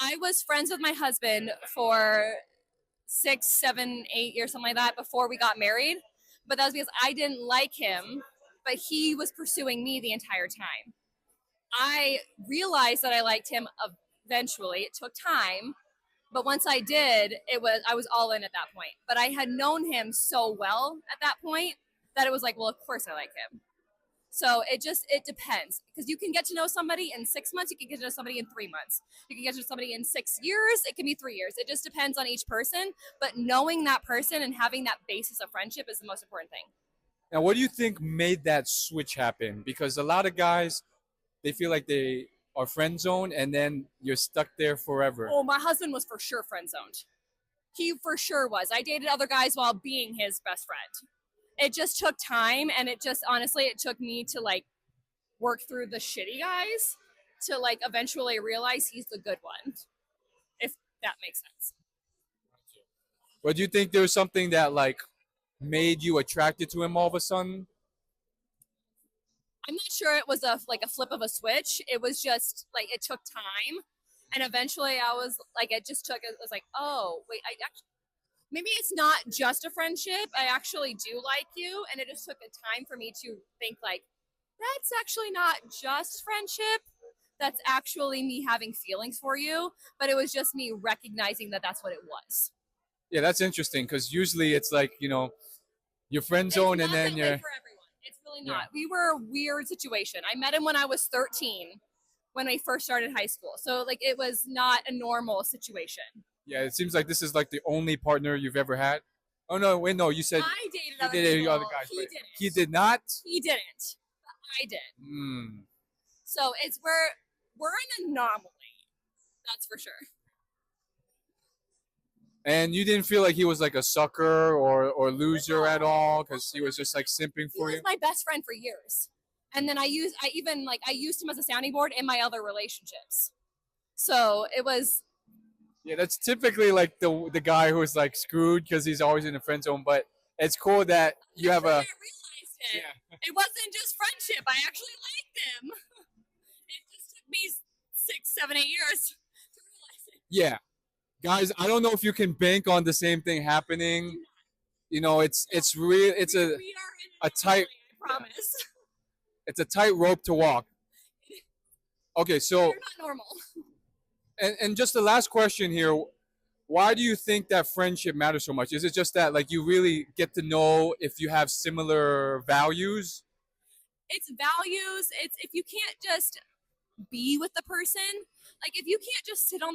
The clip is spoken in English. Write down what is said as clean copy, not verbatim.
I was friends with my husband for 6, 7, 8 years, something like that, before we got married. But that was because I didn't like him, but he was pursuing me the entire time. I realized that I liked him eventually. It took time, but once I did, I was all in at that point. But I had known him so well at that point that it was like, well, of course I like him. So it depends, because you can get to know somebody in 6 months, you can get to know somebody in 3 months, you can get to know somebody in 6 years, it can be 3 years. It just depends on each person. But knowing that person and having that basis of friendship is the most important thing. Now, what do you think made that switch happen? Because a lot of guys, they feel like they are friend zoned and then you're stuck there forever. Oh, my husband was for sure friend zoned. He for sure was. I dated other guys while being his best friend. It just took time, and it just honestly it took me to like work through the shitty guys to like eventually realize he's the good one, if that makes sense. But do you think there was something that like made you attracted to him all of a sudden? I'm not sure it was a flip of a switch. It was just like it took time, and eventually I was like, it was like, oh wait, I actually, maybe it's not just a friendship. I actually do like you, and it just took a time for me to think like, that's actually not just friendship. That's actually me having feelings for you. But it was just me recognizing that that's what it was. Yeah, that's interesting because usually it's like, your friend It's zone and not that then way you're. for everyone. It's really Yeah. not. We were a weird situation. I met him when I was 13, when I first started high school. So like it was not a normal situation. Yeah, it seems like this is like the only partner you've ever had. Oh no, wait, no, you said I dated you other dated people. other guys. He Right? didn't. He did not. He didn't. But I did. Hmm. So we're an anomaly. That's for sure. And you didn't feel like he was like a sucker or loser at all because he No, was just like simping he for was you. my best friend for years. And then I used him as a sounding board in my other relationships. So it was. Yeah, that's typically like the guy who's like screwed because he's always in the friend zone. But it's cool that you have I a. realized it. Yeah. It wasn't just friendship. I actually liked him. It just took me 6, 7, 8 years to realize it. Yeah, guys, I don't know if you can bank on the same thing happening. It's real. It's We a are a tight. I promise. It's a tight rope to walk. Okay, so You're not normal. and just the last question here, why do you think that friendship matters so much? Is it just that like you really get to know if you have similar values? It's values. It's if you can't just be with the person, like if you can't just sit on